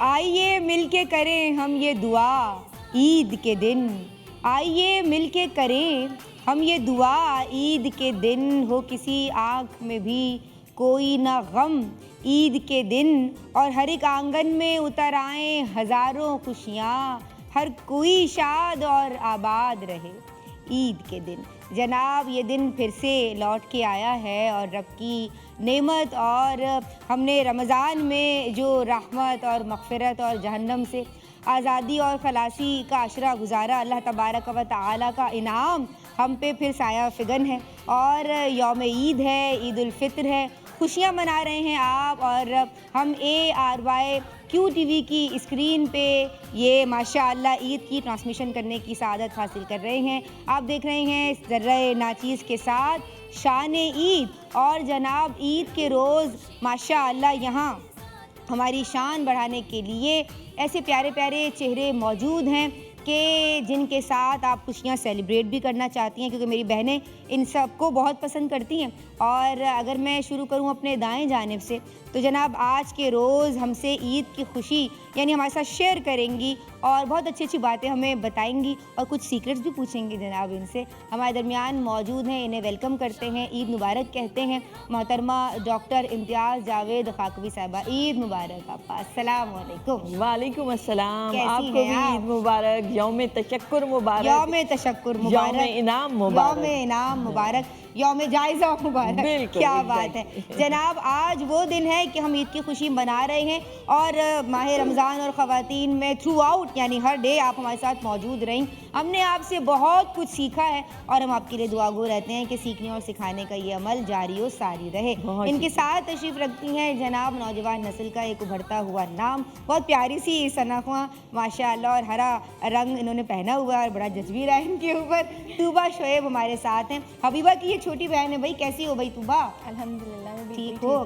आइए मिलके करें हम ये दुआ ईद के दिन, आइए मिलके करें हम ये दुआ ईद के दिन, हो किसी आँख में भी कोई ना गम ईद के दिन, और हर एक आंगन में उतर आए हज़ारों खुशियाँ, हर कोई शाद और आबाद रहे ईद के दिन। जनाब ये दिन फिर से लौट के आया है और रब की नेमत, और हमने रमज़ान में जो रहमत और मग़फ़िरत और जहन्नम से आज़ादी और खलासी का अशरा गुजारा, अल्लाह तबारक व तआला का इनाम हम पे फिर साया फ़िगन है। और यौम ईद है, ईद उल फ़ित्र है, खुशियाँ मना रहे हैं आप, और हम ARY-Q TV की स्क्रीन पे ये माशाअल्लाह ईद की ट्रांसमिशन करने की सआदत हासिल कर रहे हैं। आप देख रहे हैं ज़र्रे नाचीज़ के साथ शान ईद, और जनाब ईद के रोज़ माशाअल्लाह यहाँ हमारी शान बढ़ाने के लिए ऐसे प्यारे प्यारे चेहरे मौजूद हैं कि जिनके साथ आप खुशियाँ सेलिब्रेट भी करना चाहती हैं, क्योंकि मेरी बहनें इन सबको बहुत पसंद करती हैं। और अगर मैं शुरू करूं अपने दाएं जानिब से, तो जनाब आज के रोज़ हमसे ईद की खुशी यानी हमारे साथ शेयर करेंगी और बहुत अच्छी अच्छी बातें हमें बताएंगी और कुछ सीक्रेट्स भी पूछेंगे। जनाब इनसे हमारे दरमियान मौजूद हैं, इन्हें वेलकम करते हैं, ईद मुबारक कहते हैं। मोहतरमा डॉक्टर इम्तियाज़ जावेद खाकवी साहिबा, ईद मुबारक आपका। अस्सलाम वालेकुम। वालेकुम अस्सलाम, आपको भी आप? ईद मुबारक, यौम तशक्कुर मुबारक, यौम तशक्कुर मुबारक, यौम इनाम मुबारक, यौम इनाम मुबारक, यौम जायज़ा मुबारक। क्या बात है जनाब, आज वो दिन है कि हम ईद की खुशी मना रहे हैं, और माह रमज़ान और ख़वातीन में थ्रू आउट यानी हर डे आप हमारे साथ मौजूद रहें। हमने आपसे बहुत कुछ सीखा है और हम आपके लिए दुआगो रहते हैं कि सीखने और सिखाने का ये अमल जारी और सारी रहे। इनके साथ तशरीफ़ रखती हैं जनाब नौजवान नस्ल का एक उभरता हुआ नाम, बहुत प्यारी सी सनख़्वा माशाअल्लाह, और हरा रंग इन्होंने पहना हुआ है और बड़ा जज्बीरा है इनके ऊपर। तूबा शोएब हमारे साथ हैं, हबीबा की ये छोटी बहन है। भाई कैसी हो भाई तूबा? अल्हम्दुलिल्लाह ठीक हो?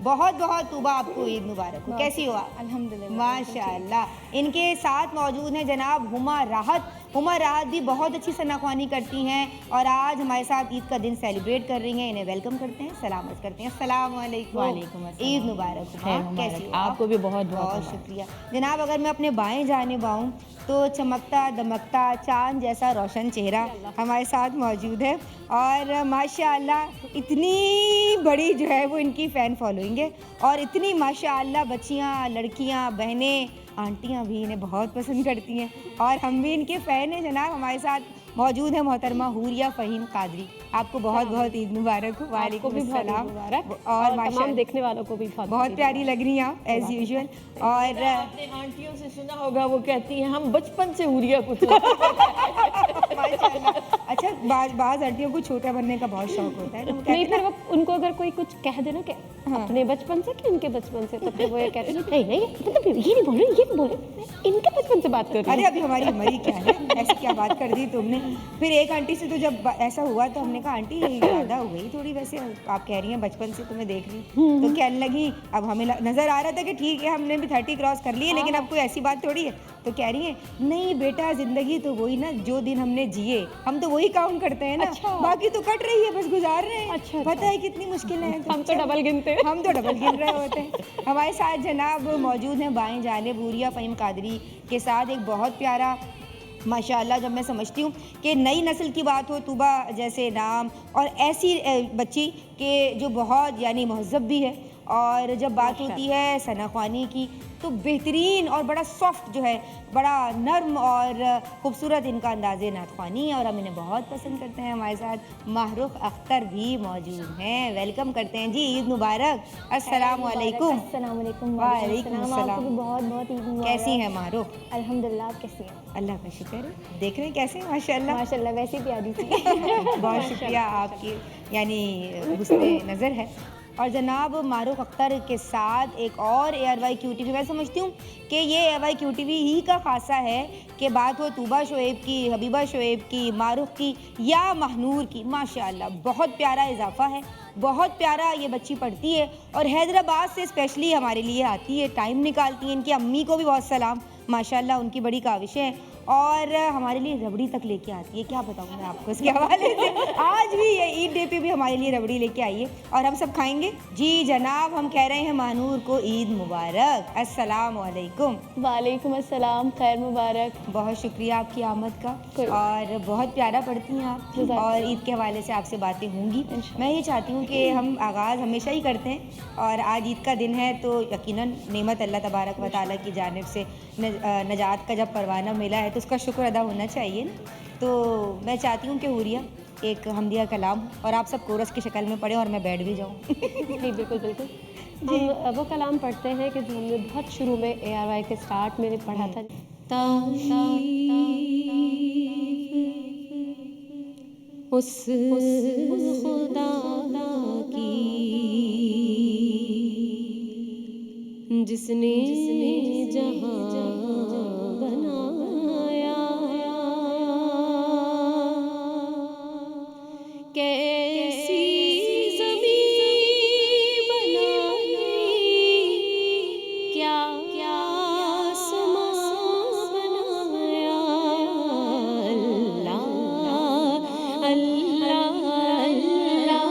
बहुत बहुत तूबा आपको ईद मुबारक हो। कैसी हो आप? अल्हम्दुलिल्लाह माशाअल्लाह। इनके साथ मौजूद हैं जनाब हुमा राहत। हुमा राहत भी बहुत अच्छी सनाख्वानी करती हैं और आज हमारे साथ ईद का दिन सेलिब्रेट कर रही हैं। इन्हें वेलकम करते हैं, सलामत करते हैं। अस्सलाम वालेकुम। वालेकुम अस्सलाम। ईद मुबारक हो। कैसी हो? आपको भी बहुत बहुत शुक्रिया जनाब। अगर मैं अपने बाएं जानिब आऊँ तो चमकता दमकता चांद जैसा रोशन चेहरा हमारे साथ मौजूद है, और माशाअल्लाह इतनी बड़ी जो है वो इनकी फ़ैन फॉलोइंग है, और इतनी माशाअल्लाह बच्चियाँ, लड़कियाँ, बहनें, आंटियाँ भी इन्हें बहुत पसंद करती हैं, और हम भी इनके फ़ैन हैं जनाब। हमारे साथ मौजूद है मोहतरमा हुरिया फ़हीम कादरी। आपको बहुत बहुत ईद मुबारक हो। वालेकुम अस्सलाम। और तमाम देखने वालों को भी बहुत प्यारी लग रही हैं आप एज यूजुअल। और आपने आंटियों से सुना होगा, वो कहती हैं हम बचपन से हुरिया कुछ माशाअल्लाह। अच्छा, बाज़ आंटियों को छोटा बनने का बहुत शौक होता है, तो वो नहीं, कहते फिर वो उनको अगर कोई कुछ कह दे ना कि अपने बचपन से कि इनके बचपन से, तो फिर वो ये कहते हैं नहीं नहीं मतलब ये नहीं बोल रही, ये नहीं बोल रही, इनके बचपन से बात कर रही। अरे अभी हमारी उम्र ही क्या है, ऐसी क्या बात कर दी तुमने। फिर एक आंटी से तो जब ऐसा हुआ तो हमने कहा आंटी ज़्यादा हो गई थोड़ी, वैसे आप कह रही हैं बचपन से तुम्हें देख रही, तो कहने लगी अब हमें नज़र आ रहा था कि ठीक है हमने भी 30 क्रॉस कर लिए, लेकिन अब कोई ऐसी बात थोड़ी है। तो कह रही है नहीं बेटा, ज़िंदगी तो वही ना जो दिन हमने जिए, हम तो वही काउंट करते हैं ना। अच्छा। बाकी तो कट रही है, बस गुजार रहे हैं। अच्छा। पता है कितनी मुश्किल है। हम तो डबल गिनते हैं। हम तो डबल गिन रहे होते हैं। हमारे साथ जनाब मौजूद हैं बाएं जानिब हुरिया फ़हीम कादरी के साथ एक बहुत प्यारा माशाअल्लाह। जब मैं समझती हूँ कि नई नस्ल की बात हो, तूबा जैसे नाम और ऐसी बच्ची के जो बहुत यानी महज़्ज़ब भी है, और जब बात होती है सनाख्वानी की तो बेहतरीन और बड़ा सॉफ्ट जो है, बड़ा नर्म और ख़ूबसूरत इनका अंदाज़े नातख्वानी है, और हम इन्हें बहुत पसंद करते हैं। हमारे साथ माहरूख अख्तर भी मौजूद हैं, वेलकम करते हैं जी। ईद मुबारक। अस्सलाम वालेकुम। अस्सलाम वालेकुम। वालेकुम अस्सलाम। आपको भी बहुत बहुत ईद मुबारक। कैसी हैं माहरूख? अल्हम्दुलिल्लाह, आप कैसी हैं? अल्लाह का शुक्र है। देख रहे हैं कैसे माशाअल्लाह। माशाअल्लाह, वैसी प्यारी सी। बहुत शुक्रिया आपकी, यानी हुस्ने नज़र है। और जनाब मारूफ अख्तर के साथ एक और ARY-Q TV, मैं समझती हूँ कि ये ARY-Q TV ही का खासा है कि बात हो तूबा शोएब की, हबीबा शोएब की, मारूफ की या महनूर की, माशाअल्लाह बहुत प्यारा इजाफा है, बहुत प्यारा ये बच्ची पढ़ती है और हैदराबाद से स्पेशली हमारे लिए आती है, टाइम निकालती है। इनकी अम्मी को भी बहुत सलाम, माशाअल्लाह उनकी बड़ी काविशें हैं। और हमारे लिए रबड़ी तक लेके आती है। क्या बताऊँ मैं आपको इसके हवाले से। आज भी ये ईद डे पे भी हमारे लिए रबड़ी लेके आई है और हम सब खाएंगे। जी जनाब, हम कह रहे हैं मानूर को ईद मुबारक। अस्सलाम वालेकुम। वालेकुम अस्सलाम, खैर मुबारक। बहुत शुक्रिया आपकी आमद का, कोई और बहुत प्यारा पढ़ती हैं आप, और ईद के हवाले से आपसे बातें होंगी। मैं ये चाहती हूँ कि हम आगाज़ हमेशा ही करते हैं, और आज ईद का दिन है तो यकीनन नेमत अल्लाह तबारक व तआला की जानिब से नजात का जब परवाना मिला है तो उसका शुक्र अदा होना चाहिए ना। तो मैं चाहती हूँ कि हुरिया एक हमदिया कलाम और आप सब कोरस की शक्ल में पढ़ें और मैं बैठ भी जाऊँ। जी बिल्कुल बिल्कुल। हम वो कलाम पढ़ते हैं कि जो हमने बहुत शुरू में ARY के स्टार्ट में पढ़ा था। उस खुदा की जिसने जहां बनाया, कैसी ज़मीं बनाई, क्या क्या आसमां बनाया। अल्लाह अल्लाह अल्लाह अल्लाह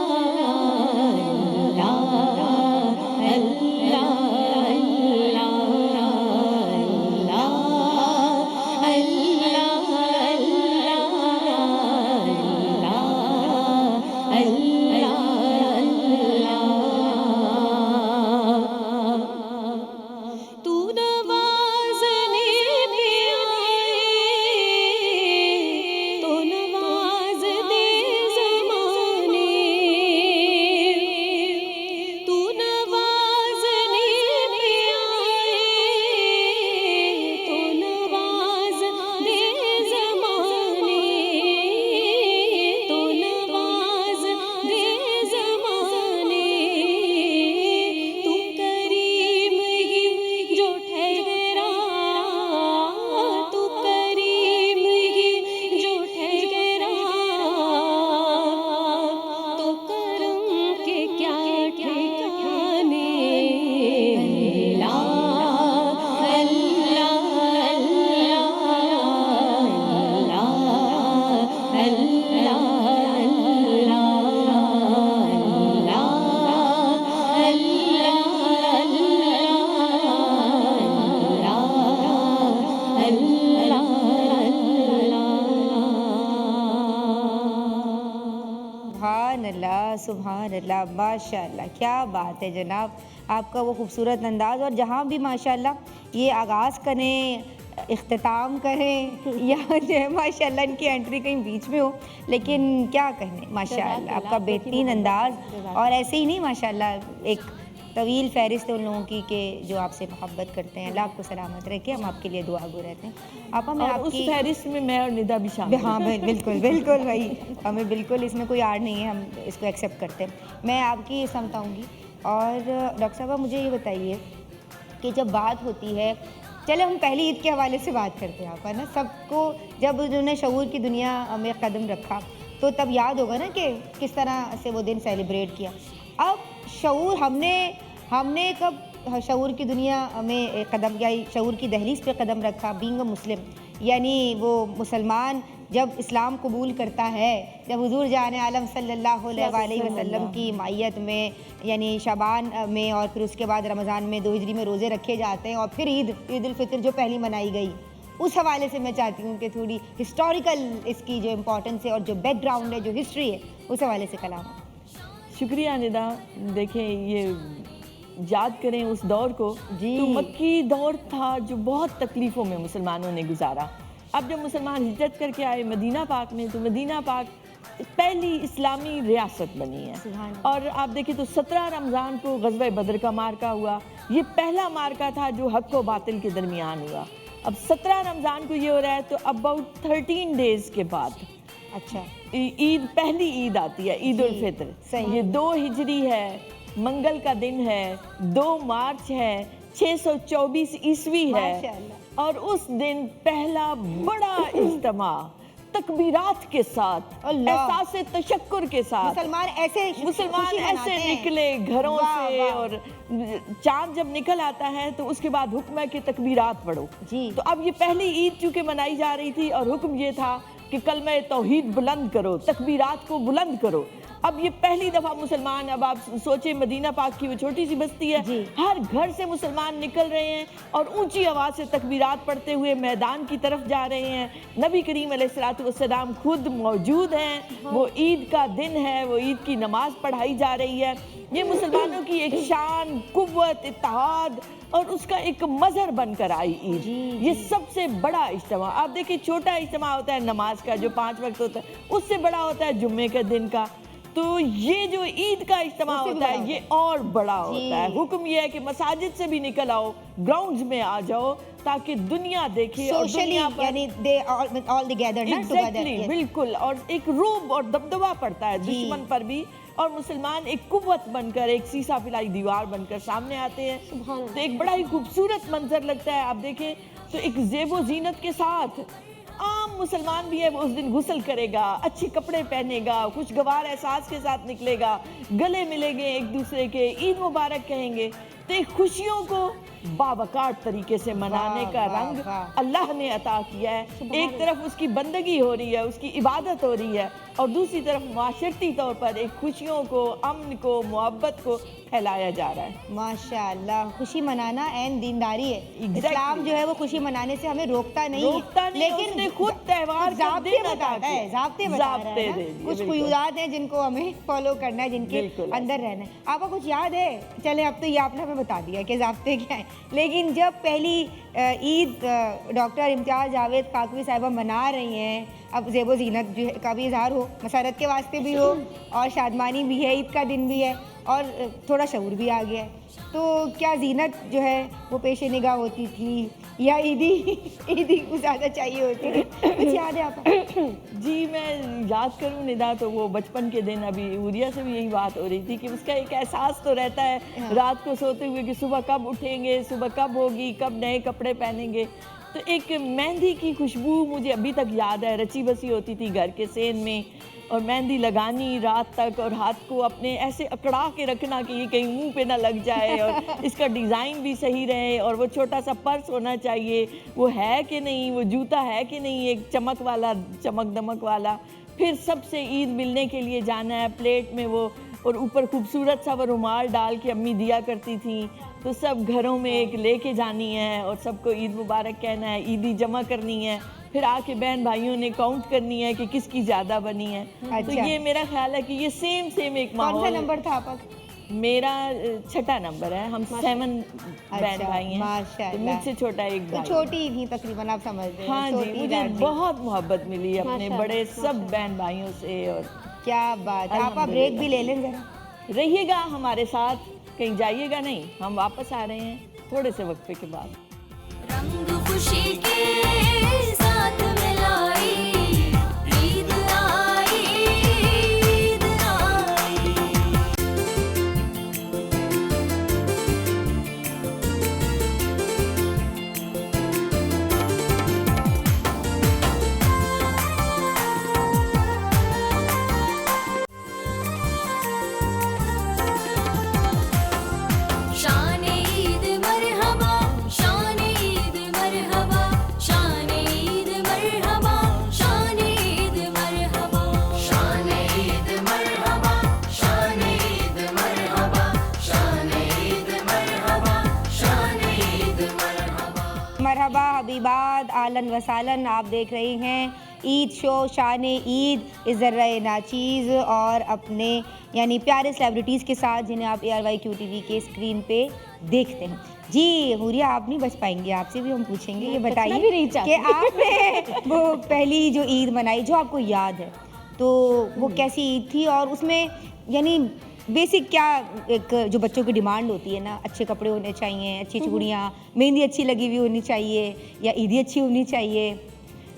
तू नवाज़ने पे आए तो नवाज़ दे ज़माने, तू नवाज़ने पे आए तो नवाज़ दे ज़माने, तो नवाज़ दे ज़माने। तू करीम ही जो ठहरा, तू करीम ही जो ठहरा, तो करम के क्या ठिकाने। अल्लाह अल्लाह सुभान अल्लाह, सुभान अल्लाह, माशाअल्लाह, क्या बात है जनाब, आपका वो खूबसूरत अंदाज़। और जहाँ भी माशाअल्लाह ये आगाज़ करें, इख्तिताम करें या जो है माशाअल्लाह इनकी एंट्री कहीं बीच में हो, लेकिन क्या कहने माशाअल्लाह आपका बेहतरीन अंदाज़। और ऐसे ही नहीं माशाअल्लाह एक तवील फहरिस्त है उन लोगों की कि जो आपसे मोहब्बत करते हैं। अल्लाह आपको सलामत रखे, हम आपके लिए दुआ गो रहते हैं। आपा मैं और उस आपकी फहरिस्त में मैं और निदा भी शामिल हैं। हाँ बिल्कुल बिल्कुल भाई, हमें बिल्कुल इसमें कोई आड़ नहीं है, हम इसको एक्सेप्ट करते हैं। मैं आपकी समझाऊँगी। और डॉक्टर साहब मुझे ये बताइए कि जब बात होती है, चले हम पहली ईद के हवाले से बात करते हैं। आप है ना, सबको जब उन्होंने शऊर की दुनिया में कदम रखा तो तब याद होगा ना कि किस तरह से वो दिन सेलिब्रेट किया। अब शऊर हमने कब शऊर की दुनिया में कदम या शऊर की दहलीज पे कदम रखा, बीइंग अ मुस्लिम, यानी वो मुसलमान जब इस्लाम कबूल करता है, जब हुजूर जान आलम सल्लल्लाहु अलैहि वसल्लम की मायत में यानी शाबान में, और फिर उसके बाद रमज़ान में 2 हिजरी में रोज़े रखे जाते हैं, और फिर ईद उल फितर जो पहली मनाई गई, उस हवाले से मैं चाहती हूँ कि थोड़ी हिस्टोरिकल इसकी जो इम्पोर्टेंस है और जो बैकग्राउंड है, जो हिस्ट्री है, उस हवाले से कलाम। शुक्रिया निदा। देखें, ये याद करें उस दौर को जी। तो मक्की दौर था जो बहुत तकलीफ़ों में मुसलमानों ने गुजारा। अब जब मुसलमान हिजरत करके आए मदीना पाक में, तो मदीना पाक पहली इस्लामी रियासत बनी है। और आप देखिए तो 17 रमज़ान को ग़ज़वा बदर का मार्का हुआ। ये पहला मार्का था जो हक़ व बातिल के दरमियान हुआ। अब 17 रमज़ान को ये हो रहा है, तो अबाउट 13 डेज़ के बाद अच्छा ईद, पहली ईद आती है, ईद उल फितर। सही। ये 2 हिजरी है, मंगल का दिन है, 2 मार्च है, 624 ईस्वी है। माशाअल्लाह। और उस दिन पहला बड़ा इज्तिमा तकबीरात के साथ, अल्लाह। एहसास तशक्कुर के साथ मुसलमान मुसलमान खुशी मनाते ऐसे हैं। निकले घरों वाह, से। वाह। और चांद जब निकल आता है तो उसके बाद हुक्म है कि तकबीरात पढ़ो। जी। तो अब ये पहली ईद चूंकि मनाई जा रही थी और हुक्म ये था कि कलमा तौहीद बुलंद करो, तकबीरात को बुलंद करो। अब ये पहली दफा मुसलमान, अब आप सोचे मदीना पाक की वो छोटी सी बस्ती है, जी। हर घर से मुसलमान निकल रहे हैं और ऊंची आवाज से तकबीरात पढ़ते हुए मैदान की तरफ जा रहे हैं। नबी करीम अलैहिस्सलाम खुद मौजूद हैं। वो ईद का दिन है, वो ईद की नमाज पढ़ाई जा रही है। ये मुसलमानों की एक शान, कुव्वत, इत्तेहाद और उसका एक मजहर बनकर आई ईद। ये सबसे बड़ा इज्तिमा। आप देखिए, छोटा इज्तिमा होता है नमाज का जो 5 वक्त होता है, उससे बड़ा होता है जुम्मे के दिन का। तो ये जो ईद का इज्तिमा होता है ये और बड़ा होता है। हुक्म ये है कि मसाजिद से भी निकल आओ, ग्राउंड्स में आ जाओ, ताकि दुनिया देखे और दुनिया पर यानी दे ऑल टुगेदर ना Exactly, बिल्कुल। और एक रूब और दबदबा पड़ता है दुश्मन पर भी, और मुसलमान एक कुव्वत बनकर, एक सीसा पिलाई दीवार बनकर सामने आते हैं। तो एक बड़ा ही खूबसूरत मंजर लगता है। आप देखें तो एक ज़ेबो जीनत के साथ आम मुसलमान भी है, वो उस दिन गुस्ल करेगा, अच्छे कपड़े पहनेगा, खुशगवार एहसास के साथ निकलेगा, गले मिलेंगे एक दूसरे के, ईद मुबारक कहेंगे। तो एक खुशियों को बावकार तरीके से मनाने का रंग अल्लाह ने अता किया है। एक तरफ उसकी बंदगी हो रही है, उसकी इबादत हो रही है, और दूसरी तरफ माशरती तौर पर एक खुशियों को, अमन को, मोहब्बत को फैलाया जा रहा है। माशाअल्लाह, खुशी मनाना ऐन दीनदारी है। इस्लाम जो है वो खुशी मनाने से हमें रोकता नहीं, लेकिन उसने खुद त्योहार का ज़ाब्ते दिन बताता है, ज़ाब्ते बता रहा है ना। कुछ खुयात हैं जिनको हमें फॉलो करना है, जिनके अंदर रहना है। आपको कुछ याद है? चले, अब तो ये आपने हमें बता दिया कि ज़ाब्ते क्या है, लेकिन जब पहली ईद डॉक्टर इम्तियाज़ जावेद काकवी साहिबा मना रही हैं, अब ज़ेबो ज़ीनत जो है का भी इजहार हो, मसरत के वास्ते भी हो, और शादमानी भी है, ईद का दिन भी है, और थोड़ा शऊर भी आ गया है, तो क्या ज़ीनत जो है वो पेश निगाह होती थी या ईदी को ज़्यादा चाहिए होती थी? कुछ याद है आपको? जी, मैं याद करूँ निदा, तो वो बचपन के दिन, अभी उरिया से भी यही बात हो रही थी कि उसका एक एहसास तो रहता है रात को सोते हुए कि सुबह कब उठेंगे, सुबह कब होगी, कब नए कपड़े पहनेंगे। तो एक मेहंदी की खुशबू मुझे अभी तक याद है, रची बसी होती थी घर के सेन में, और मेहंदी लगानी रात तक, और हाथ को अपने ऐसे अकड़ा के रखना कि ये कहीं मुंह पे ना लग जाए, और इसका डिज़ाइन भी सही रहे, और वो छोटा सा पर्स होना चाहिए, वो है कि नहीं, वो जूता है कि नहीं, एक चमक वाला, चमक दमक वाला। फिर सबसे ईद मिलने के लिए जाना है, प्लेट में वो, और ऊपर खूबसूरत सा वो रुमाल डाल के अम्मी दिया करती थी, तो सब घरों में एक लेके जानी है और सबको ईद मुबारक कहना है, ईदी जमा करनी है, फिर आके बहन भाइयों ने काउंट करनी है कि किसकी ज़्यादा बनी है। तो ये मेरा ख्याल है कि ये सेम एक माहौल। कौन सा नंबर था आपका? मेरा 6ठा नंबर है, हम 7 बहन भाई हैं, तो मुझसे छोटा एक भाई। तो छोटी थी तकरीबन, आप समझते हैं। हाँ जी, मुझे बहुत मोहब्बत मिली अपने बड़े सब बहन भाइयों से। और क्या बात है। आप ब्रेक भी ले लें जरा, रहिएगा हमारे साथ, कहीं जाइएगा नहीं, हम वापस आ रहे हैं थोड़े से वक्फे के बाद। रंग खुशी के साथ मिलाई, ईद आई, ईद आई। शान ईद मरहबा, शान ईद मरहबा, शान ईद मरहबा, शान ईद मरहबा, शान ईद मरहबा, शान ईद मरहबा, शान ईद मरहबा, शान ईद मरहबा। मरहबा हबीबाद, आलन वसालन। आप देख रही हैं ईद शो शान ईद इज़र्रा नाचीज़, और अपने यानी प्यारे सेलिब्रिटीज़ के साथ जिन्हें आप ARYQ TV के स्क्रीन पे देखते हैं। जी हुरिया, आप नहीं बच पाएंगे, आपसे भी हम पूछेंगे। ये बताइए कि आपने वो पहली जो ईद मनाई जो आपको याद है, तो वो कैसी ईद थी, और उसमें यानी बेसिक क्या एक जो बच्चों की डिमांड होती है ना, अच्छे कपड़े होने चाहिए, अच्छी चूड़ियाँ, मेहंदी अच्छी लगी हुई होनी चाहिए, या ईदी अच्छी होनी चाहिए,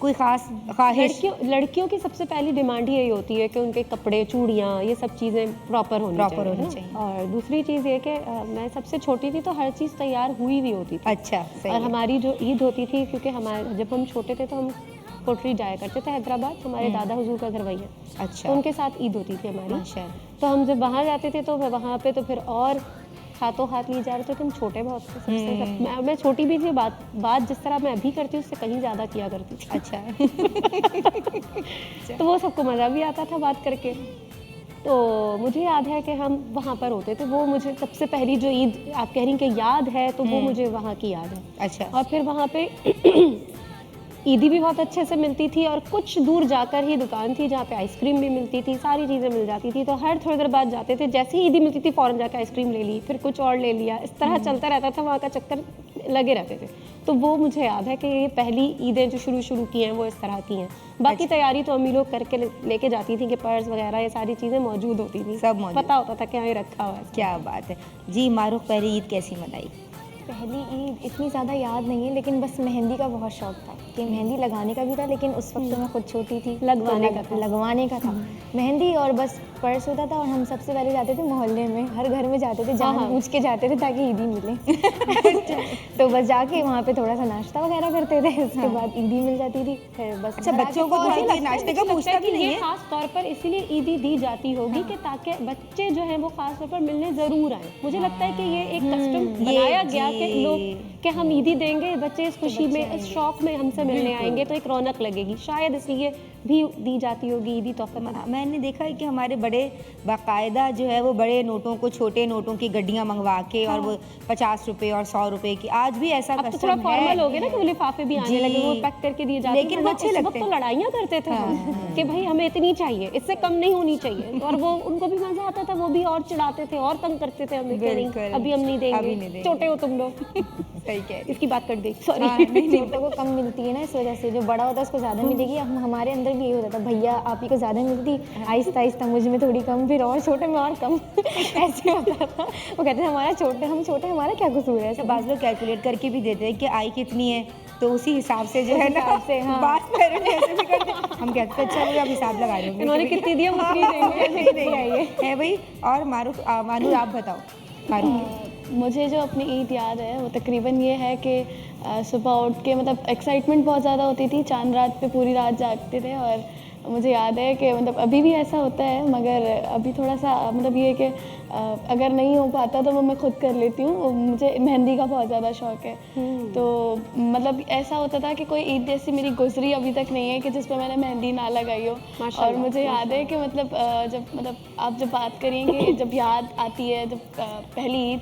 कोई ख़ास ख्वाहिश? लड़कियों की सबसे पहली डिमांड यही होती है कि उनके कपड़े, चूड़ियाँ, ये सब चीज़ें प्रॉपर होनी चाहिए। और दूसरी चीज़ ये कि मैं सबसे छोटी थी तो हर चीज़ तैयार हुई भी होती थी। अच्छा, सही और है। हमारी जो ईद होती थी, क्योंकि हमारे जब हम छोटे थे तो हम कोटरी जाया करते थे हैदराबाद, हमारे दादा हुजूर का घर वही है। अच्छा। तो उनके साथ ईद होती थी हमारी। माशाअल्लाह। तो हम जब वहाँ जाते थे तो वहाँ पे तो फिर और हाथों हाथ लिए जा रहे थे। तुम छोटे बहुत थे सबसे, मैं छोटी भी थी। बात जिस तरह मैं अभी करती हूँ उससे कहीं ज़्यादा किया करती थी। अच्छा। तो वो सबको मज़ा भी आता था बात करके। तो मुझे याद है कि हम वहाँ पर होते थे। वो मुझे सबसे पहली जो ईद आप कह रही कि याद है, तो वो मुझे वहाँ की याद है। अच्छा। और फिर वहाँ पे ईदी भी बहुत अच्छे से मिलती थी, और कुछ दूर जाकर ही दुकान थी जहाँ पे आइसक्रीम भी मिलती थी, सारी चीज़ें मिल जाती थी। तो हर थोड़ी देर बाद जाते थे, जैसे ही ईदी मिलती थी फ़ौरन जाकर आइसक्रीम ले ली, फिर कुछ और ले लिया, इस तरह चलता रहता था। वहाँ का चक्कर लगे रहते थे। तो वो मुझे याद है कि ये पहली ईदें जो शुरू की हैं वो इस तरह की हैं। बाकी तैयारी तो अम्मी लोग करके लेके जाती थी कि पर्स वगैरह ये सारी चीज़ें मौजूद होती थी, सब मौजूद। पता होता था कि हाँ ये रखा हुआ है। क्या बात है जी। मारूफ पहली ईद कैसी मनाई? पहली ईद इतनी ज़्यादा याद नहीं है, लेकिन बस मेहंदी का बहुत शौक था कि मेहंदी लगाने का भी था, लेकिन उस वक्त तो मैं खुद छोटी थी। लगवाने का था मेहंदी, और बस पर्स होता था और हम सबसे पहले जाते थे मोहल्ले में, हर घर में जाते थे, जान पूछ के जाते थे ताकि ईदी मिले। तो बस जाके वहाँ पे थोड़ा सा नाश्ता वगैरह करते थे, उसके बाद ईदी मिल जाती थी। फिर बस अच्छा, बच्चों को मुझे तो लगता है नाश्ते का कि पूछता भी नहीं ये है। खास तौर पर इसीलिए ईदी दी जाती होगी कि ताकि बच्चे जो हैं वो खास तौर पर मिलने ज़रूर आए। मुझे लगता है कि ये एक कस्टम बनाया गया कि लोग कि हम ईदी देंगे, बच्चे इस खुशी में, इस शौक में हमसे मिलने आएंगे, तो एक रौनक लगेगी। शायद इसलिए भी दी जाती होगी ईदी तोहफा। मैंने देखा है कि हमारे बड़े बाकायदा जो है वो बड़े नोटों को छोटे नोटों की गड्डियाँ मंगवा के और वो 50 रुपए और 100 रुपए की, आज भी ऐसा अब तो थोड़ा फॉर्मल हो गया ना कि वो लिफाफे भी आने लगे, वो पैक करके दिए जाते हैं। लेकिन वो अच्छे उस लगते वक्त तो हैं। लड़ाइयाँ करते थे हम कि भाई हमें इतनी चाहिए, इससे कम नहीं होनी चाहिए। और वो उनको भी मजा आता था, वो भी और चिढ़ाते थे और तंग करते थे हमें कि नहीं अभी हम नहीं देंगे, छोटे हो तुम लोग। सही कह इसकी बात कर दी, सॉरी। छोटों को कम मिलती है ना, इस वजह से जो बड़ा होता है उसको ज़्यादा मिलेगी। हमारे अंदर भी ये होता था, भैया आप ही को ज़्यादा मिलती, आहिस्ता आहिस्ता मुझ में थोड़ी कम, फिर और छोटे में और कम। ऐसे होता था। वो कहते हैं हम छोटे, हमारा क्या कसूर है। तो बाज़ लोग कैलकुलेट करके भी देते हैं कि आई कितनी है, तो उसी हिसाब से जो है ना, हाँ। बात पेरेंट्स ऐसे भी करते हैं। हम कहते हैं अच्छा वो आप हिसाब लगा रहे होंगे, इन्होंने कितनी दिया, उतनी देंगे। नहीं देंगे है भाई। और मानूर आप बताओ। मारूफ मुझे जो अपनी ईद याद है वो तकरीबन ये है कि सुबह उठ के मतलब एक्साइटमेंट बहुत ज़्यादा होती थी, चांद रात पे पूरी रात जागते थे। और मुझे याद है कि मतलब अभी भी ऐसा होता है, मगर अभी थोड़ा सा मतलब ये है कि अगर नहीं हो पाता तो वो मैं खुद कर लेती हूँ। मुझे मेहंदी का बहुत ज़्यादा शौक़ है, तो मतलब ऐसा होता था कि कोई ईद जैसी मेरी गुजरी अभी तक नहीं है कि जिस पर मैंने मेहंदी ना लगाई हो। और मुझे याद है कि मतलब आप जब बात करेंगे, जब याद आती है जब पहली ईद,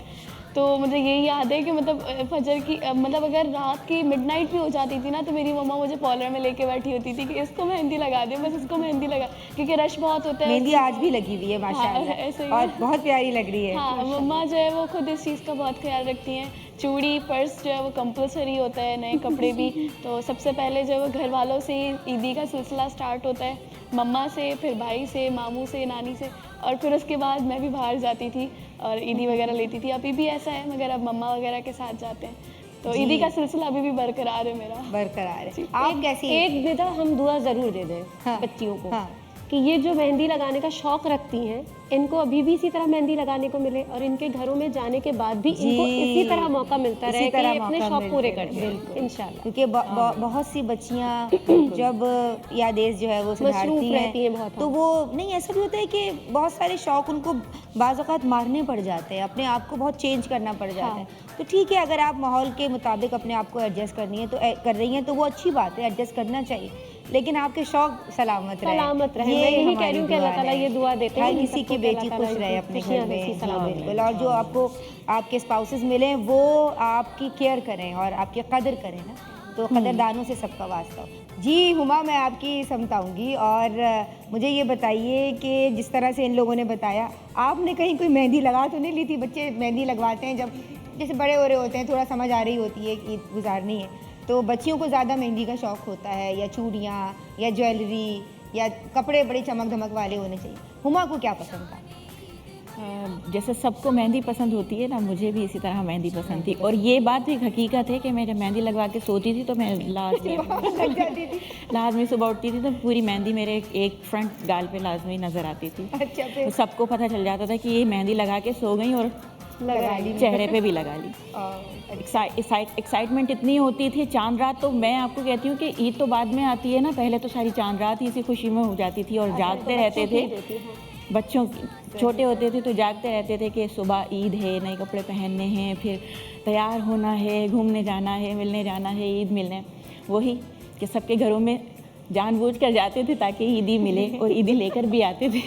तो मुझे यही याद है कि मतलब फजर की मतलब अगर रात की मिडनाइट भी हो जाती थी ना, तो मेरी मम्मा मुझे पॉलर में लेके बैठी होती थी कि इसको मेहंदी लगा दे, बस इसको मेहंदी लगा, क्योंकि रश बहुत होता है। मेहंदी आज भी लगी हुई है माशाल्लाह, ऐसे ही और बहुत प्यारी लग रही है। हाँ, मम्मा जो है वो खुद इस चीज़ का बहुत ख्याल रखती हैं। चूड़ी पर्स जो है वो कंपलसरी होता है, नए कपड़े भी। तो सबसे पहले जो है वो घर वालों से ही ईदी का सिलसिला स्टार्ट होता है, मम्मा से, फिर भाई से, मामू से, नानी से, और फिर उसके बाद मैं भी बाहर जाती थी और ईदी वगैरह लेती थी। अभी भी ऐसा है, मगर अब मम्मा वगैरह के साथ जाते हैं, तो ईदी का सिलसिला अभी भी बरकरार है मेरा। बरकरार है। आप कैसी? एक बेटा हम दुआ ज़रूर दे दें बच्चियों को कि ये जो मेहंदी लगाने का शौक़ रखती हैं, इनको अभी भी इसी तरह मेहंदी लगाने को मिले, और इनके घरों में जाने के बाद भी इनको इसी तरह मौका मिलता रहे कि ये अपने शौक़ पूरे कर दें इंशाल्लाह। क्योंकि बहुत सी बच्चियाँ जब यादें जो है वो सुधारती हैं, तो वो नहीं, ऐसा भी होता है कि बहुत सारे शौक़ उनको बाज़ औक़ात मारने पड़ जाते हैं, अपने आप को बहुत चेंज करना पड़ जाता है। तो ठीक है, अगर आप माहौल के मुताबिक अपने आप को एडजस्ट करनी है तो कर रही हैं, तो वो अच्छी बात है, एडजस्ट करना चाहिए, लेकिन आपके शौक सलामत रहे। मैं यही कह रही हूँ कि अल्लाह ताला ये दुआ देते हैं हर किसी की बेटी खुश रहे अपने घर में। बिल्कुल। और जो आपको आपके स्पाउसेस मिले वो आपकी केयर करें और आपकी कदर करें ना, तो कदरदानों से सबका वास्ता हो। जी हुमा, मैं आपकी समझाऊंगी, और मुझे ये बताइए कि जिस तरह से इन लोगों ने बताया, आपने कहीं कोई मेहंदी लगा तो नहीं ली थी? बच्चे मेहंदी लगवाते हैं जब जैसे बड़े हो रहे होते हैं, थोड़ा समझ आ रही होती है कि ईद गुजारनी है, तो बच्चियों को ज़्यादा मेहंदी का शौक़ होता है, या चूड़ियाँ या ज्वेलरी या कपड़े बड़े चमक धमक वाले होने चाहिए। हुमा को क्या पसंद था? जैसे सबको मेहंदी पसंद होती है ना, मुझे भी इसी तरह मेहंदी पसंद थी। और ये बात भी हकीकत है कि मैं जब मेहंदी लगवा के सोती थी तो मैं लाजमी सुबह उठती थी तो पूरी मेहंदी मेरे एक फ्रंट गाल पे लाजमी नज़र आती थी। अच्छा। तो सबको पता चल जाता था कि ये मेहंदी लगा के सो गई और लगा ली चेहरे पे भी लगा ली। एक्साइटमेंट इतनी होती थी। चांद रात तो मैं आपको कहती हूँ कि ईद तो बाद में आती है ना, पहले तो सारी चांद रात ही इसी खुशी में हो जाती थी और जागते रहते थे। बच्चों की छोटे होते थे तो जागते रहते थे कि सुबह ईद है, नए कपड़े पहनने हैं, फिर तैयार होना है, घूमने जाना है, मिलने जाना है, ईद मिलने। वही कि सबके घरों में जानबूझ कर जाते थे ताकि ईदी मिले और ईदी लेकर भी आते थे।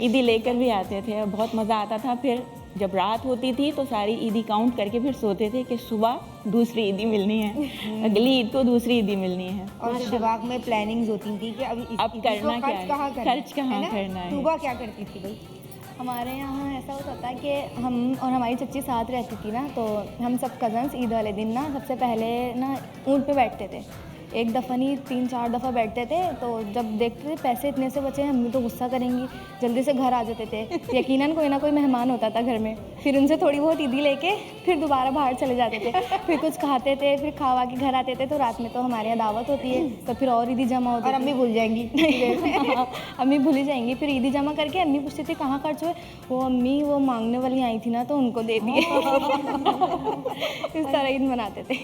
ईदी लेकर भी आते थे और बहुत मज़ा आता था। फिर जब रात होती थी तो सारी ईदी काउंट करके फिर सोते थे कि सुबह दूसरी ईदी मिलनी है, अगली ईद को दूसरी ईदी मिलनी है। और दिमाग में प्लानिंग्स होती थी कि अब करना क्या है, खर्च कहाँ करना है। सुबह क्या करती थी भाई? हमारे यहाँ ऐसा होता था कि हम और हमारी चच्ची साथ रहती थी ना, तो हम सब कज़न्स ईद वाले दिन ना सबसे पहले ना ऊँट पे बैठते थे। एक दफ़ा नहीं 3-4 दफ़ा बैठते थे। तो जब देखते थे पैसे इतने से बचे हैं, हम तो गुस्सा करेंगी, जल्दी से घर आ जाते थे। यकीनन कोई ना कोई मेहमान होता था घर में, फिर उनसे थोड़ी बहुत ईदी लेके फिर दोबारा बाहर चले जाते थे। फिर कुछ खाते थे, फिर खावा के घर आते थे। तो रात में तो हमारे यहाँ दावत होती है, तो फिर और ईदी जमा होती है। और अम्मी भूल जाएंगी। अम्मी भूल ही जाएंगी। फिर ईदी जमा करके अम्मी पूछती थी कहाँ खर्च हुए, वो अम्मी वो मांगने वाली आई थी ना तो उनको दे दिए। इस तरह ईद मनाते थे।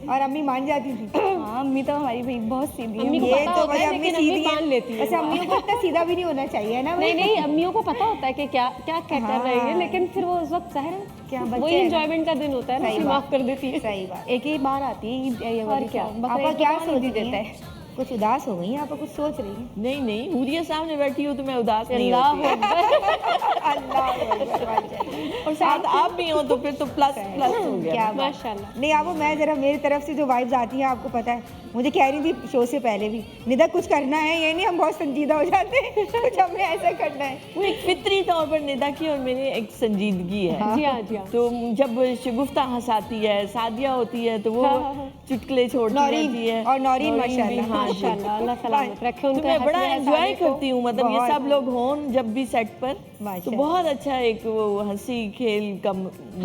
और अम्मी मान जाती थी। हाँ, अम्मी तो हमारी भाई बहुत सीधी है। अम्मी को ये पता तो होता भाई है, अम्मी लेकिन अम्मी सीधी मान लेती है। वैसे अम्मियों को इतना सीधा भी नहीं होना चाहिए ना भाई। नहीं, अम्मियों को पता होता है कि क्या क्या क्या कर रही है, लेकिन फिर वो उस वक्त ज़ाहिर है क्या वही बच्चे हैं ना। एंजॉयमेंट का दिन होता है ना, सही फिर बात। माफ कर देती है। सही बात। एक ही बार आती है ईद, ये वाली क्या? तो। आपा क्या सोच सोच देता देता है? है? कुछ उदास हो गई? आपा कुछ सोच रही है? नहीं नहीं, हुरिया सामने बैठी हो तो मैं उदास नहीं अल्लाह होती। अल्लाह अकबर, माशाल्लाह। और साथ आप भी हो तो फिर तो प्लस प्लस हो गया। क्या बात। माशाल्लाह। नहीं आपको मैं ज़रा मेरी तरफ से जो वाइब्स आती हैं आपको पता है, मुझे कह रही थी शो से पहले भी, निदा कुछ करना है, ये नहीं हम बहुत संजीदा हो जाते हैं, कुछ हमें ऐसा करना है। वो एक फितरी तौर पर निदा की और मेरी एक संजीदगी है। जी हाँ, जी हाँ। तो जब शगुफ्ता हंसाती है, शादियाँ होती है तो वो चुटकुले छोड़ती नौरीन, रहती है। और नौरीन भी, माशाल्लाह। हाँ जी। माशाल्लाह, अल्लाह सलामत रखे तो उनका। मैं बड़ा हंसी एंजॉय हंसाने को। करती हूँ, मतलब ये बहुत। सब लोग हों जब भी सेट पर तो माशाल्लाह। बहुत अच्छा एक वो हंसी खेल का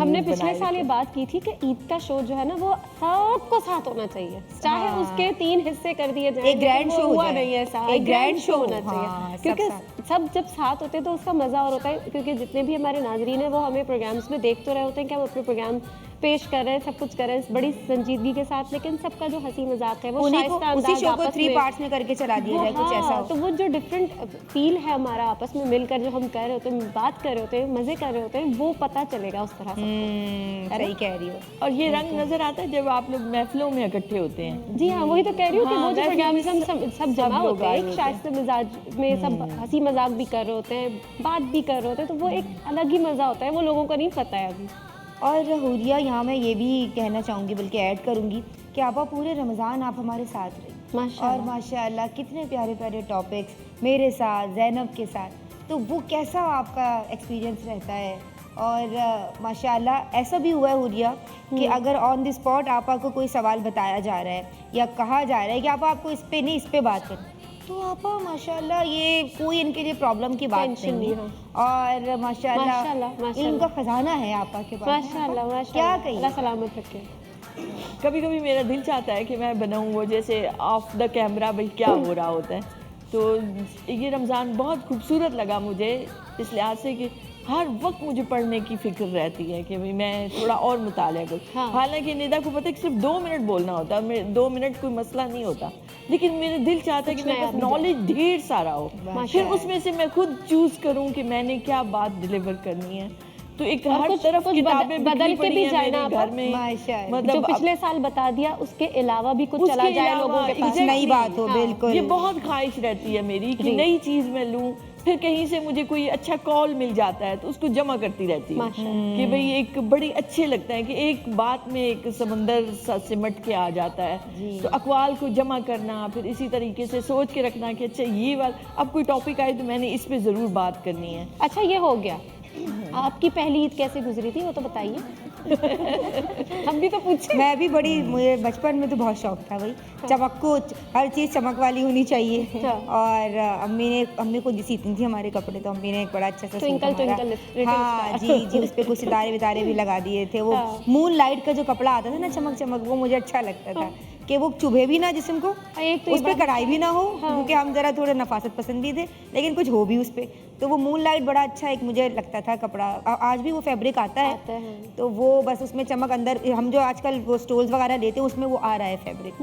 हमने पिछले साल ये बात की थी कि ईद का शो जो है ना वो सबको साथ होना चाहिए, चाहे हाँ। उसके 3 हिस्से कर दिए जाएं, एक ग्रैंड लेकिन शो वो हो हुआ जाए। नहीं है ऐसा। एक ग्रैंड शो होना हाँ, चाहिए, सब क्योंकि साथ। सब जब साथ होते हैं तो उसका मज़ा और होता है। क्योंकि जितने भी हमारे नाजरीन हैं वो हमें प्रोग्राम्स में देख तो रहे होते हैं कि हम अपने प्रोग्राम पेश कर रहे हैं, सब कुछ कर रहे हैं बड़ी संजीदगी के साथ, लेकिन सबका जो हंसी मजाक है वो उन्हीं को शाइस्ता उसी अंदाज शो को आपस 3 में- पार्ट्स में करके चला दिया जाए, कुछ हाँ, ऐसा हो। तो वो जो डिफरेंट फील है हमारा आपस में मिलकर जो हम कर रहे होते हैं, बात कर रहे होते हैं, मज़े कर रहे होते हैं, वो पता चलेगा उस तरह से। सही कह रही हो। और ये रंग नजर आता है जब आप लोग महफिलों में इकट्ठे होते हैं। जी हाँ, वही तो कह रही हूँ कि हाँ, वो जो वैसे प्रोग्राम भी सब जमा लोग होते हैं आए एक होते शाइस्ता मिजाज में, सब हंसी मजाक भी कर रहे होते हैं, बात भी कर रहे होते हैं, तो वो एक अलग ही मज़ा होता है, वो लोगों को नहीं पता है अभी। और हुरिया यहाँ मैं ये भी कहना चाहूँगी, बल्कि ऐड करूँगी कि आपा पूरे रमज़ान आप हमारे साथ रही और माशाल्लाह। माशाल्लाह कितने प्यारे प्यारे टॉपिक्स मेरे साथ, ज़ैनब के साथ, तो वो कैसा आपका एक्सपीरियंस रहता है? और माशाल्लाह ऐसा भी हुआ है हुरिया कि अगर ऑन द स्पॉट आपा को कोई सवाल बताया जा रहा है या कहा जा रहा है कि आपको इस पे नहीं इस पे बात करें, तो आपा माशाल्लाह ये कोई इनके लिए प्रॉब्लम की बात टेंशन नहीं है। नहीं, और माशाल्लाह, माशाल्लाह माशाल्लाह। इनका खजाना है आपा के पास। माशाल्लाह क्या माशाल्लाह, कहिए? अल्लाह सलामत रखे। कभी कभी मेरा दिल चाहता है कि मैं बनाऊँ वो जैसे ऑफ द कैमरा भाई क्या हो रहा होता है। तो ये रमज़ान बहुत खूबसूरत लगा मुझे इस लिहाज से कि हर वक्त मुझे पढ़ने की फिक्र रहती है कि भाई मैं थोड़ा और मुताला करूँ। हाँ। हालांकि निदा को पता है कि सिर्फ 2 मिनट बोलना होता है, 2 मिनट कोई मसला नहीं होता, लेकिन मेरे दिल चाहता है कि कुछ मेरे पास नया नॉलेज ढेर सारा हो, फिर उसमें से मैं खुद चूज़ करूँ कि मैंने क्या बात डिलीवर करनी है। तो एक और हर कुछ- तरफ कुछ किताबें बदल बिखरी के पड़ी भी हैं जाए मेरे ना आप, घर में। माशाल्लाह। जो पिछले साल बता दिया उसके अलावा भी कुछ उसके चला जाए अलावा लोगों के पास। कुछ नई बात हो, हाँ। बिल्कुल। ये बहुत ख्वाहिश रहती है मेरी कि जी। नई चीज़ मैं लूँ, फिर कहीं से मुझे कोई अच्छा कॉल मिल जाता है तो उसको जमा करती रहती हूँ माशाल्लाह। कि भाई एक बड़ी अच्छे लगता है कि एक बात में एक समंदर सा सिमट के आ जाता है। तो अकवाल को जमा करना, फिर इसी तरीके से सोच के रखना कि अच्छा ये बात अब कोई टॉपिक आए तो मैंने इस पे ज़रूर बात करनी है। अच्छा ये हो गया, आपकी पहली ईद कैसे गुजरी थी वो तो बताइए। हम भी तो पूछे। मैं भी बड़ी, मुझे बचपन में तो बहुत शौक था भाई, चमक्को हर चीज़ चमक वाली होनी चाहिए। और अम्मी को सीती थी हमारे कपड़े, तो अम्मी ने एक बड़ा अच्छा सा सूट Twinkle, हमारा- twinkle, little हाँ star। जी उस पे कुछ सितारे वितारे भी लगा दिए थे। वो हाँ। मून लाइट का जो कपड़ा आता था ना चमक चमक, वो मुझे अच्छा लगता था। कि वो चुभे भी ना जिस्म को, एक तो ये उस पर बात- कढ़ाई भी ना हो, क्योंकि हम ज़रा थोड़े नफासत पसंद भी थे, लेकिन कुछ हो भी उस पर। तो वो मून लाइट बड़ा अच्छा एक मुझे लगता था कपड़ा, आज भी वो फैब्रिक आता है, तो वो बस उसमें चमक अंदर, हम जो आजकल वो स्टोल्स वगैरह लेते हैं उसमें वो आ रहा है फैब्रिक,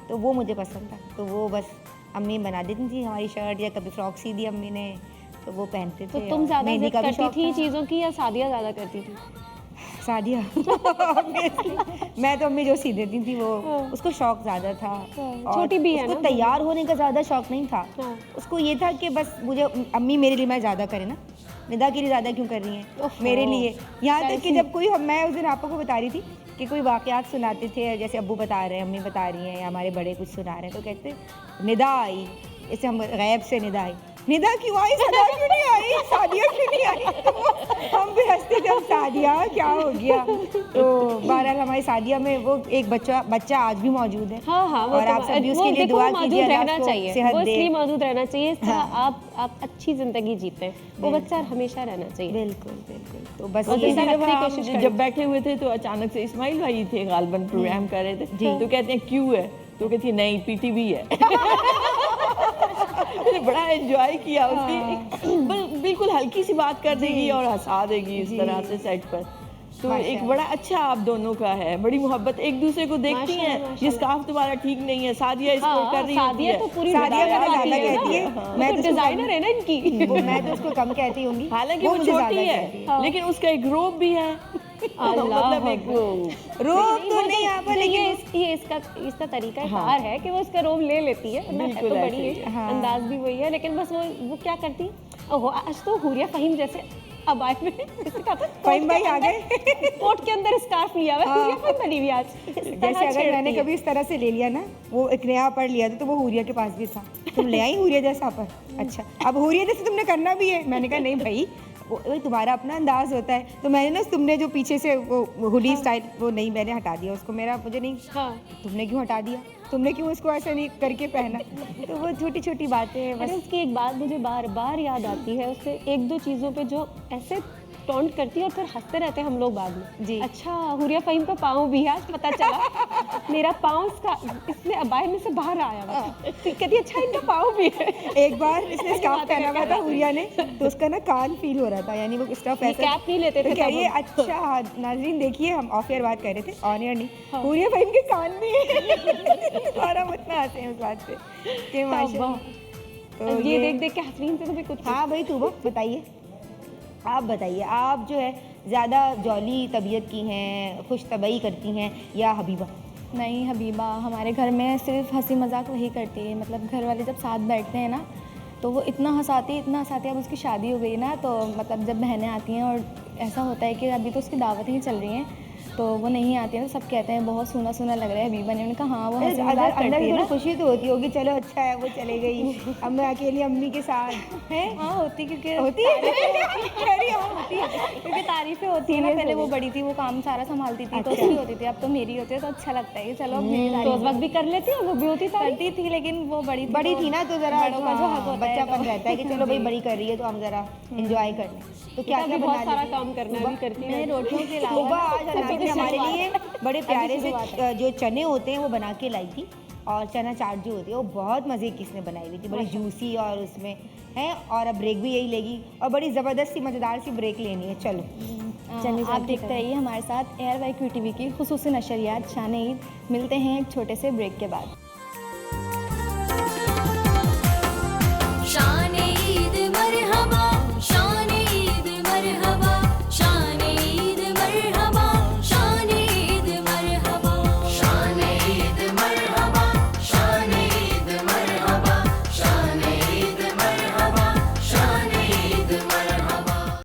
तो वो मुझे पसंद था। तो वो बस अम्मी बना देती थी हमारी शर्ट, या कभी फ्रॉक सी दी अम्मी ने तो वो पहनते थे। तो तुम और ज़्यादा मेहंदी जिद का भी करती शौक थी था। चीज़ों की या सादिया ज़्यादा करती थी? सादिया मैं तो अम्मी जो सी देती थी वो, उसको शौक ज़्यादा था। और छोटी भी है उसको ना, तैयार होने का ज़्यादा शौक नहीं था, हाँ। उसको ये था कि बस मुझे अम्मी मेरे लिए मैं ज़्यादा करे ना, निदा के लिए ज़्यादा क्यों कर रही हैं मेरे लिए। यहाँ तक कि जब कोई मैं उस दिन आपको को बता रही थी कि कोई वाक़यात सुनाते थे, जैसे अब्बू बता रहे हैं, अम्मी बता रही हैं, या हमारे बड़े कुछ सुना रहे हैं, तो कहते निदा आई, जैसे हम गैब से निदा आई, निदा क्यों आई, सदा क्यों नहीं आई, सादिया क्यों नहीं आई। हम भी हंसते थे, हम सादिया क्या हो गया। तो बहरहाल हमारी सादिया में वो एक बच्चा आज भी मौजूद है। हाँ हाँ, वो और आप सब भी उसके लिए देखो, दुआ वो कीजिए, मौजूद अल्लाह रहना उसको चाहिए, सेहत वो दे। इसलिए मौजूद रहना चाहिए इस तरह हाँ। आप अच्छी ज़िंदगी जीते हैं, वो बच्चा हमेशा रहना चाहिए। बिल्कुल बिल्कुल। तो बस और ये दूसरी रखने दफा की हम कोशिश करें। जब बैठे हुए थे तो अचानक से इस्माइल भाई थे, गालबन प्रोग्राम कर रहे थे, तो कहते हैं क्यों है, तो कहती है नहीं पीटीवी है। मैंने बड़ा एंजॉय किया उसकी, बिल्कुल हल्की सी बात कर देगी और हंसा देगी इस तरह से सेट पर। तो एक बड़ा अच्छा आप दोनों का है, बड़ी मोहब्बत, एक दूसरे को देखती हैं। ये स्कार्फ तुम्हारा ठीक नहीं है, सादिया इसको कर रही होती सादिया है। तो पूरी सादिया डिजाइनर मुझे ज़्यादा वाली कहती है, ना। मैं वो तो तो डिजाइनर है ना इनकी। मैं तो उसको कम कहती होंगी, हालांकि वो मुझे छोटी ज़्यादा है, कहती है। लेकिन उसका एक रोब भी है। मतलब एक वो रोब तो नहीं यहाँ पर, लेकिन ये इसका तरीका कार है कि वो उसका रोब ले लेती है, वरना है बिल्कुल तो ऐसे बड़ी ही है, हाँ। अंदाज भी वही है, लेकिन बस वो क्या करती है, ओहो आज तो हुरिया फहीम जैसे अब आए में इससे कहा था फहीम भाई आ गए। कोट के अंदर स्कार्फ लिया हुआ है, हुरिया फहीम बनी हुई आज। जैसे अगर मैंने कभी इस तरह से ले लिया ना, वो एक नया पढ़ लिया था, तो वो हुरिया के पास भी था, तुम ले आई हुरिया जैसा पर, अच्छा अब हुरिया जैसे तुमने करना भी है। मैंने कहा नहीं भाई, वो तुम्हारा अपना अंदाज होता है। तो मैंने ना तुमने जो पीछे से वो हुडी स्टाइल वो नहीं, मैंने हटा दिया उसको, मुझे नहीं, तुमने क्यों हटा दिया, तुमने क्यों इसको ऐसे नहीं करके पहना। तो वो छोटी छोटी बातें हैं अरे बस। उसकी एक बात मुझे बार बार याद आती है, उससे एक दो चीज़ों पे जो ऐसे टॉन्ट करती है और फिर हंसते रहते हैं हम लोग बाद में। जी। अच्छा हुरिया फहीम का पाँव भी है, आज पता चला मेरा पाँव इसने अबाए में से बाहर आया हुआ है। कहती है अच्छा इनका पाँव भी है। एक बार इसने स्कार्फ पहना हुआ था हुरिया ने, तो उसका ना कान फील हो रहा था, यानी वो स्टफ ये ऐसा कैप नहीं लेते थे तो कह तब रही है, अच्छा नाज़रीन देखिए, हम ऑफ एयर बात कर रहे थे, ऑन एयर नहीं, हुरिया फहीम के कान भी है। और हम उतना हंसे हैं उस बात पे कि माशा। तो ये देख देख के हसरीन से तो भी कुछ हाँ भाई तूबा बताइए, आप बताइए, आप जो है ज़्यादा जौली तबीयत की हैं, खुश तबई करती हैं, या हबीबा? नहीं, हबीबा हमारे घर में सिर्फ हंसी मजाक वही करती है। मतलब घर वाले जब साथ बैठते हैं ना, तो वो इतना हंसाती है। अब उसकी शादी हो गई ना, तो मतलब जब बहनें आती हैं और ऐसा होता है कि अभी तो उसकी दावतें ही चल रही हैं, तो वो नहीं आती है, तो सब कहते हैं बहुत सूना सूना लग रहा है हबीबा ने। उन्होंने कहा हाँ वो हंसी मजाक अंदर करती है थोड़ी ना। खुशी तो होती होगी, चलो अच्छा है वो चले गई, अब मैं अकेली अम्मी के साथ है। हाँ होती, क्योंकि होती है कह रही है, होती है क्योंकि तारीफें होती है ना। पहले वो बड़ी थी, वो काम सारा संभालती थी, तो उसकी होती थी, अब तो मेरी होती है, तो अच्छा लगता है कि चलो अब मेरी तो उस वक्त भी कर लेती है, वो भी होती करती थी, लेकिन वो बड़ी थी ना, तो जरा बड़ों का जो हक होता है, बच्चापन तो- रहता है कि चलो भाई बड़ी कर रही है तो हम जरा एंजॉय कर लें। तो क्या क्या बहुत बना सारा लेती? काम करना है, भी करती मैं है। रोटियों के तोबा अलावा आज अनाज ने हमारे लिए बड़े प्यारे से जो चने होते हैं वो बना के लाई थी, और चना चाट जो होती है वो बहुत मज़े की इसने बनाई हुई थी, बड़ी जूसी और उसमें है। और अब ब्रेक भी यही लेगी, और बड़ी ज़बरदस्त सी मज़ेदार सी ब्रेक लेनी है। चलो चलिए आप देखते रहिए हमारे साथ एयर वाई QTV की खुसूसी नशरियात शान ईद। मिलते हैं एक छोटे से ब्रेक के बाद।